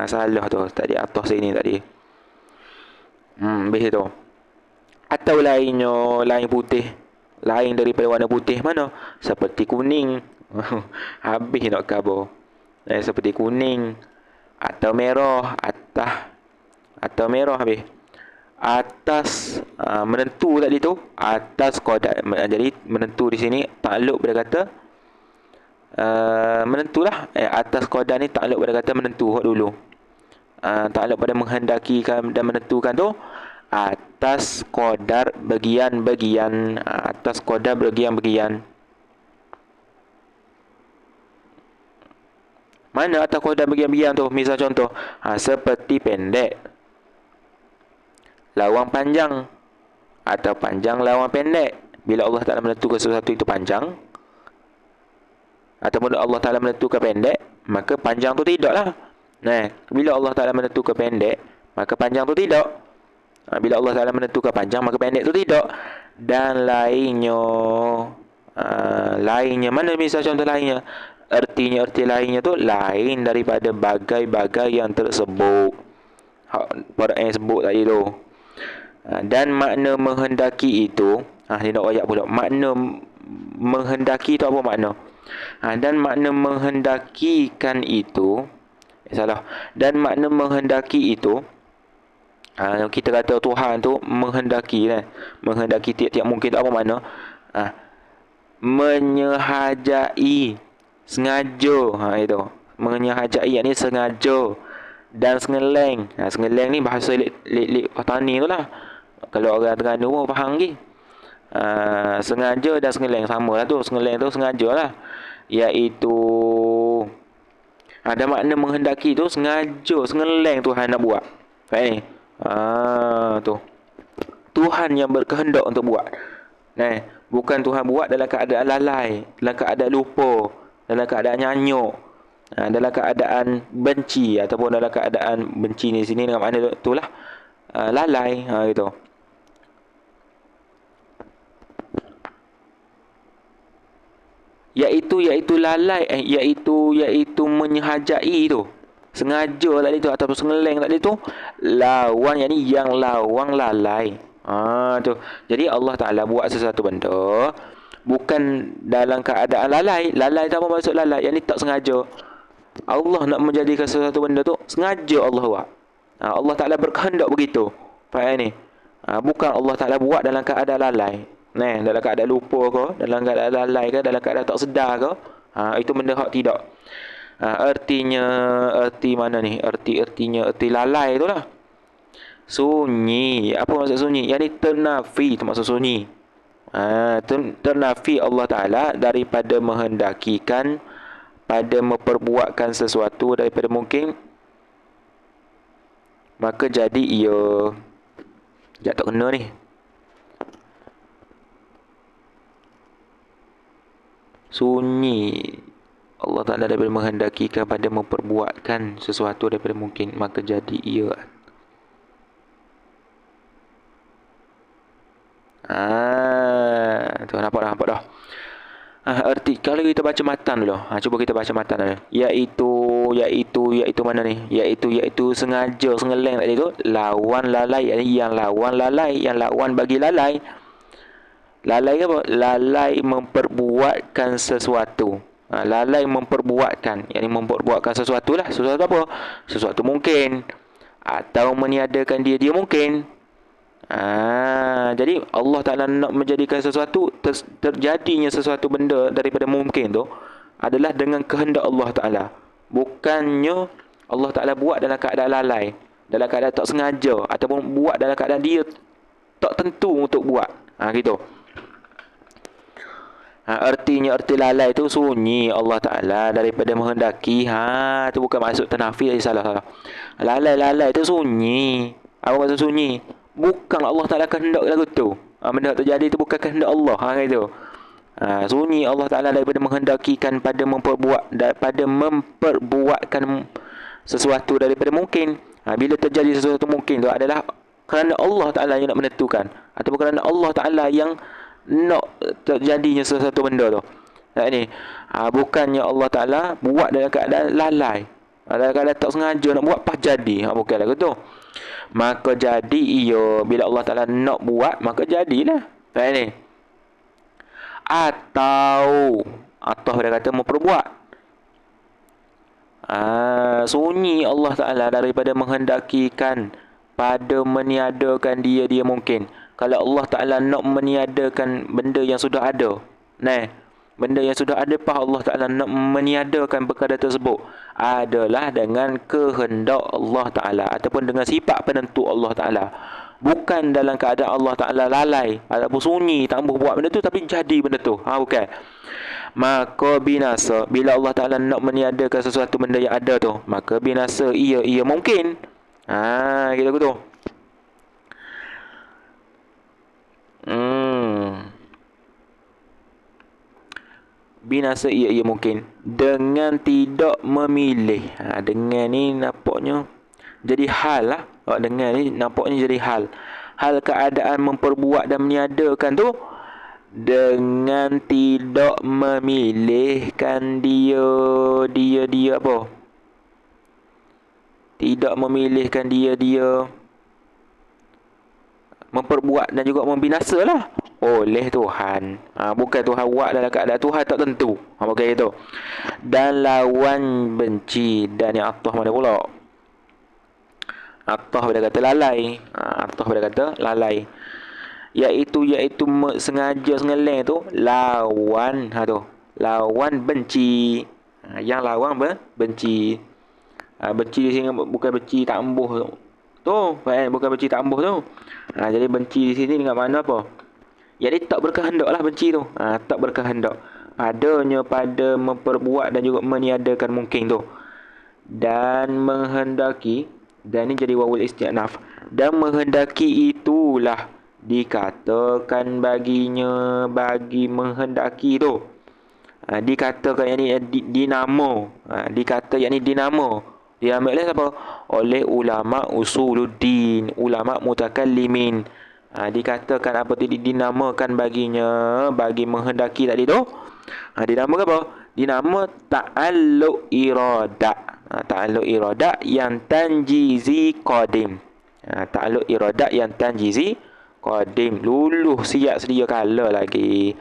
Speaker 1: Salah tu. Tadi atah sini tadi. Habis tu. Atau lainnya, lain putih. Lain daripada warna putih mana? Seperti kuning. Habis nak khabar. Seperti kuning. Atau merah. Atau merah habis. Atas menentu tadi tu. Atas qadar. Jadi menentu di sini takluk pada kata menentulah. Atas qadar ni takluk pada kata menentu dulu. Takluk pada menghendakikan dan menentukan tu atas qadar bagian-bagian. Atas qadar bagian-bagian. Mana atas qadar bagian-bagian tu? Misal contoh, seperti pendek lawan panjang, atau panjang lawan pendek. Bila Allah Ta'ala menentukan sesuatu itu panjang, ataupun Allah Ta'ala menentukan pendek, maka panjang tu tidaklah. Bila Allah Ta'ala menentukan pendek, maka panjang tu tidak. Bila Allah Ta'ala menentukan panjang, maka pendek tu tidak. Dan lainnya. Lainnya mana misal contoh lainnya? Erti lainnya tu lain daripada bagai-bagai yang tersebut. Pada yang sebut tadi tu. Dan makna menghendaki itu, ni nak ayat pula. Makna menghendaki tu apa makna? Dan makna menghendakikan itu, salah. Dan makna menghendaki itu, kita kata Tuhan tu menghendaki kan. Menghendaki tiap-tiap mungkin tu apa makna? Menyehajai, sengaja. Itu. Menyehajai ni sengaja. Dan sengeleng. Sengeleng ni bahasa lik petani tu lah. Kalau orang Terengganu pun faham lagi. Sengaja dan sengeleng sama lah tu. Sengeleng tu sengaja lah. Iaitu ada makna menghendaki tu sengaja, sengeleng Tuhan nak buat. Faham ni? Tu. Tuhan yang berkehendak untuk buat. Bukan Tuhan buat dalam keadaan lalai, dalam keadaan lupa, dalam keadaan nyanyuk, dalam keadaan benci, ataupun dalam keadaan benci ni sini dengan makna itulah lalai. Gitu. Iaitu lalai, iaitu menyehajai tu. Sengaja tadi tu ataupun sengeleng tadi tu lawan, yang lawang lalai. Tu. Jadi Allah Ta'ala buat sesuatu benda bukan dalam keadaan lalai. Lalai tak apa maksud lalai? Yang ni tak sengaja. Allah nak menjadikan sesuatu benda tu sengaja Allah buat. Allah Ta'ala berkehendak begitu. Faham ni? Bukan Allah Ta'ala buat dalam keadaan lalai. Dalam keadaan lupa ke, dalam keadaan lalai ke, dalam keadaan tak sedar ke, itu benda hak tidak. Erti mana ni? Erti lalai tu lah. Sunyi. Apa maksud sunyi? Yang ni ternafi tu maksud sunyi. Ternafi Allah Ta'ala daripada menghendakikan, pada memperbuatkan sesuatu daripada mungkin, maka jadi ia. Tak kena ni. Sunyi Allah Ta'ala daripada menghendakikan pada memperbuatkan sesuatu daripada mungkin, maka jadi ia. Tu nampak dah. Erti kalau kita baca matan dulu. Cuba kita baca matan dulu. Iaitu mana ni? Iaitu sengaja, sengeleng tadi tu lawan lalai. Yang lawan lalai, yang lawan bagi lalai. Lalai apa? Lalai memperbuatkan sesuatu. Lalai memperbuatkan, yakni memperbuatkan sesuatu lah. Sesuatu apa? Sesuatu mungkin, atau meniadakan dia mungkin. Jadi Allah Ta'ala nak menjadikan sesuatu, terjadinya sesuatu benda daripada mungkin tu adalah dengan kehendak Allah Ta'ala. Bukannya Allah Ta'ala buat dalam keadaan lalai, dalam keadaan tak sengaja, ataupun buat dalam keadaan dia tak tentu untuk buat. Gitu. Artinya erti lalai tu sunyi Allah Ta'ala daripada menghendaki. Tu bukan maksud ternafi, salah. Lalai tu sunyi. Apa maksud sunyi? Bukan Allah Ta'ala kehendak lagu tu. Benda terjadi tu bukan kehendak Allah. Gitu. Sunyi Allah Ta'ala daripada menghendakikan pada memperbuatkan sesuatu daripada mungkin. Bila terjadi sesuatu mungkin tu adalah kerana Allah Ta'ala yang nak menentukan, ataupun kerana Allah Ta'ala yang nak terjadinya sesuatu benda tu. Bukannya Allah Ta'ala buat dalam keadaan lalai, dalam keadaan tak sengaja nak buat pas jadi. Bukan lagu tu. Maka jadi bila Allah Ta'ala nak buat, maka jadilah. Atau dia kata memperbuat. Sunyi Allah Ta'ala daripada menghendakikan pada meniadakan dia mungkin. Kalau Allah Ta'ala nak meniadakan benda yang sudah ada, benda yang sudah ada, Allah Ta'ala nak meniadakan perkara tersebut adalah dengan kehendak Allah Ta'ala, ataupun dengan sifat penentu Allah Ta'ala. Bukan dalam keadaan Allah Ta'ala lalai ataupun sunyi, tak mahu buat benda tu, tapi jadi benda tu. Bukan. Maka binasa bila Allah Ta'ala nak meniadakan sesuatu benda yang ada tu, maka binasa ia mungkin. Gitu tu. Binasa ia mungkin dengan tidak memilih. Dengan ni nampaknya jadi hal lah. Dengan ni nampaknya jadi hal. Hal keadaan memperbuat dan meniadakan tu dengan tidak memilihkan dia apa? Tidak memilihkan dia memperbuat dan juga membinasa lah oleh Tuhan. Bukan Tuhan buat dalam keadaan Tuhan tak tentu. Bukan itu. Dan lawan benci. Dan yang atah mana pula? Atah pada kata lalai. Atah pada kata lalai. Iaitu sengaja sengeleng tu lawan. Tu. Lawan benci. Yang lawan benci. Benci di sini bukan benci tak embuh tu. Bukan benci tak embuh tu. Jadi benci di sini dengan makna apa? Jadi tak berkehendak lah benci tu. Tak berkehendak. Padanya pada memperbuat dan juga meniadakan mungkin tu. Dan menghendaki. Dan ini jadi wawul isti'naf. Dan menghendaki itulah dikatakan baginya, bagi menghendaki tu. Dikatakan yang ni dinamo. Dikata yang ni dinamo. Diambil oleh siapa? Oleh ulama usuluddin, ulama mutakallimin. Dikatakan apa tadi, dinamakan baginya, bagi menghendaki tadi tu. Dinamakan apa? Dinama ta'alluq irada. Ta'alluq irada yang tanjizi qadim. Ta'alluq irada yang tanjizi qadim. Luluh siap sedia kala lagi.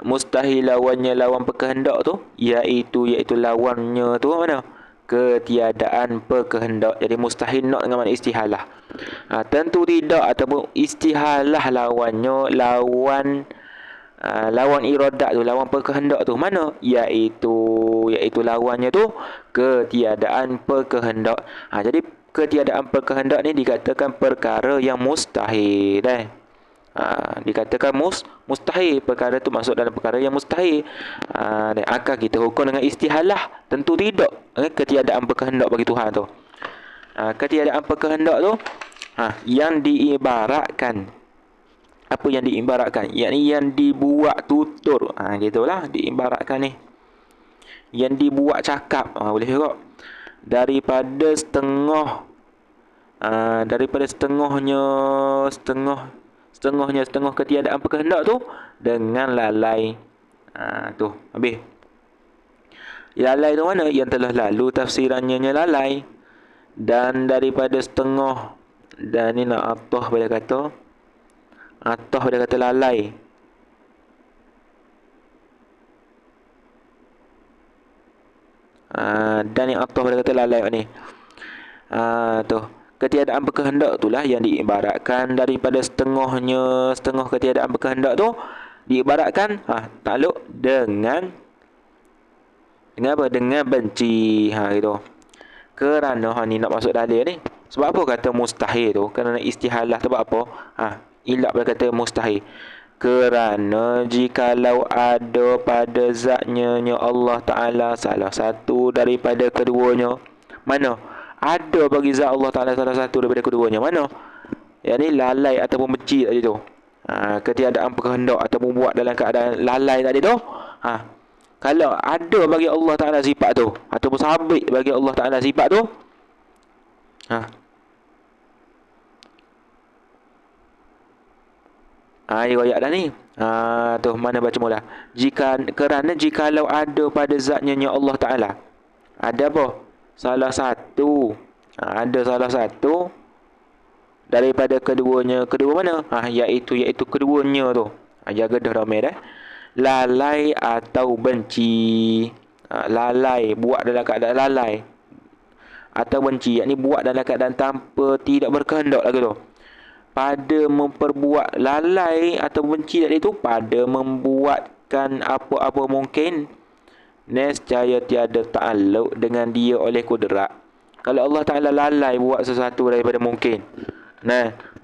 Speaker 1: Mustahil lawannya lawan berkehendak tu, iaitu lawannya tu mana? Ketiadaan berkehendak. Jadi mustahil nak dengan mana istihalah. Tentu tidak, ataupun istihalah lawannya, lawan iradat tu, lawan berkehendak tu mana? Iaitu lawannya tu ketiadaan berkehendak. Jadi ketiadaan berkehendak ni dikatakan perkara yang mustahil. Dikatakan mustahil. Perkara tu masuk dalam perkara yang mustahil. Akan kita hukum dengan istihalah? Tentu tidak. Ketiadaan berkehendak bagi Tuhan tu. Ketiadaan berkehendak tu yang diibaratkan. Apa yang diibaratkan? Yakni yang dibuat tutur. Gitulah diibaratkan ni. Yang dibuat cakap. Boleh juga. Daripada setengahnya setengah ketiadaan berkehendak tu dengan lalai. Tu habis. Lalai tu mana? Yang telah lalu tafsirannya lalai. Dan daripada setengah, dan ni nak atah pada kata lalai. Dan yang Allah pada kata lalai ni. Tu ketiadaan berkehendak itulah yang diibaratkan daripada setengah ketiadaan berkehendak tu diibaratkan takluk dengan apa? Dengan benci. Gitu. Kerana ni nak masuk dalil ni. Sebab apa kata mustahil tu? Kerana istihalah tu apa? Ilak pada kata mustahil. Kerana jikalau ada pada zatnya Allah Ta'ala salah satu daripada keduanya, mana? Ada bagi zat Allah Ta'ala salah satu daripada keduanya, mana? Yang ni lalai ataupun benci tadi tu. Ketiadaan berkehendak ataupun buat dalam keadaan lalai tadi tu. Kalau ada bagi Allah Ta'ala sifat tu, ataupun sabit bagi Allah Ta'ala sifat tu, riwayat dah ni. Tu mana baca mula. Kerana jikalau ada pada zatnya Allah Ta'ala, ada apa? Salah satu. Ada salah satu daripada keduanya. Kedua mana? Iaitu keduanya tu. Jaga dah ramai dah. Lalai atau benci. Lalai, buat dalam keadaan lalai atau benci, yakni buat dalam keadaan tanpa tidak berkehendak lagi tu. Pada memperbuat lalai atau benci tadi tu, pada membuatkan apa-apa mungkin, nescaya tiada ta'alluq dengan dia oleh kudrat. Kalau Allah Ta'ala lalai buat sesuatu daripada mungkin,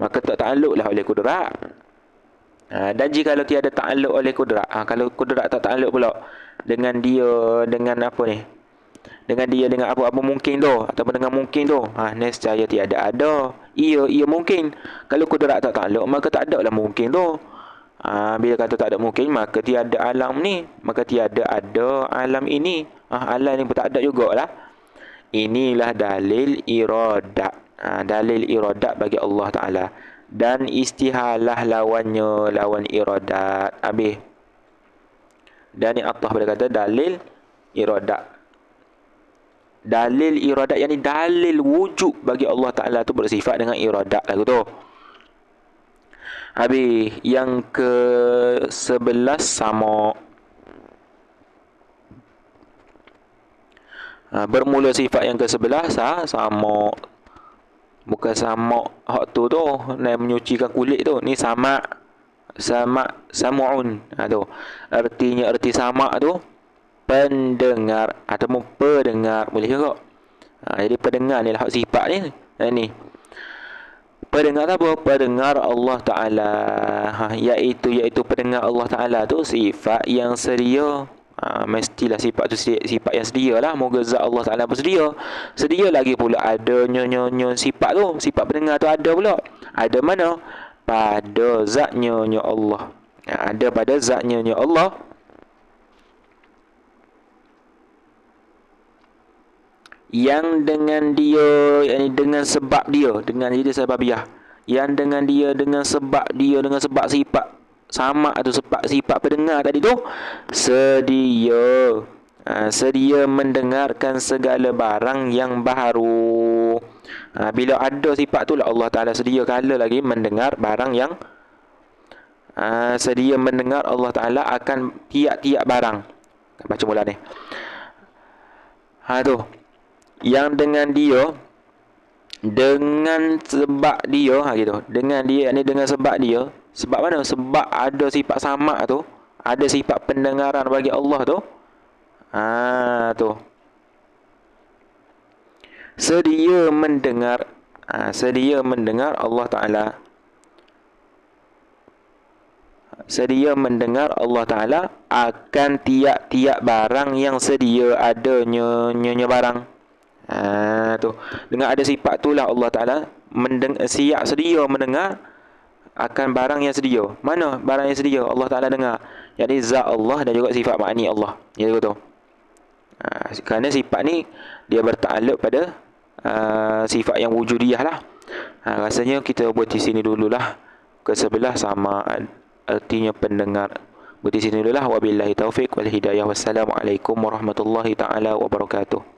Speaker 1: maka tak ta'alluqlah oleh kudrat. Dan jika kalau tiada ta'alluq oleh kudrat, kalau kudrat tak ta'alluq pula dengan dia, dengan apa ni, dengan apa-apa mungkin tu, ataupun dengan mungkin tu, nescaya tiada ada. Ia mungkin. Kalau kudrat tak ta'alluq, maka tak ada lah mungkin tu. Bila kata tak ada mungkin, maka tiada alam ni, maka tiada ada alam ini. Alam ni pun tak ada jugalah. Inilah dalil iradat. Dalil iradat bagi Allah Ta'ala. Dan istihalah lawannya, lawan iradat. Habis. Dan ni Allah berkata dalil iradat. Dalil iradat, yang ni dalil wujud bagi Allah Ta'ala tu bersifat dengan iradat lagu tu. Habis yang ke-11 sama. Bermula sifat yang ke-11 sama. Bukan sama hak tu menyucikan kulit tu. Ni sama samu'un. Tu. Arti sama tu pendengar ataupun pendengar, boleh juga. Jadi pendengar ni lah hak sifat ni. Ni. Pendengar apa? Pendengar Allah Ta'ala. Iaitu pendengar Allah Ta'ala tu sifat yang sedia. Mestilah sifat tu sifat yang sedia lah. Moga zat Allah Ta'ala bersedia. Sedia lagi pula ada nyonya sifat tu. Sifat pendengar tu ada pula. Ada mana? Pada zatnya Allah. Ada pada zatnya Allah. Yang dengan dia, yakni dengan sebab dia, dengan dia sababiah. Yang dengan dia, dengan sebab dia, dengan sebab sifat sama atau sifat pendengar tadi tu, sedia mendengarkan segala barang yang baharu. Bila ada sifat tu lah Allah Ta'ala sedia kala lagi mendengar barang yang sedia mendengar Allah Ta'ala akan tiap-tiap barang. Baca mula ni. Tu. Yang dengan dia, dengan sebab dia, gitu. Dengan dia, ni dengan sebab dia. Sebab mana? Sebab ada sifat sama tu, ada sifat pendengaran bagi Allah tu. Tu. Sedia mendengar Allah Ta'ala. Sedia mendengar Allah Ta'ala akan tiap-tiap barang yang sedia adanya barang. Tu. Dengan ada sifat tu lah Allah Ta'ala siap sedia mendengar akan barang yang sedia. Mana barang yang sedia Allah Ta'ala dengar? Jadi zat Allah dan juga sifat makni Allah. Jadi tu. Kerana sifat ni dia bertakluk pada sifat yang wujudiyah lah. Rasanya kita buat di sini dululah. Ke-11 sama artinya pendengar. Buat di sini dululah. Wabillahi taufiq wal hidayah. Wassalamualaikum warahmatullahi taala wabarakatuh.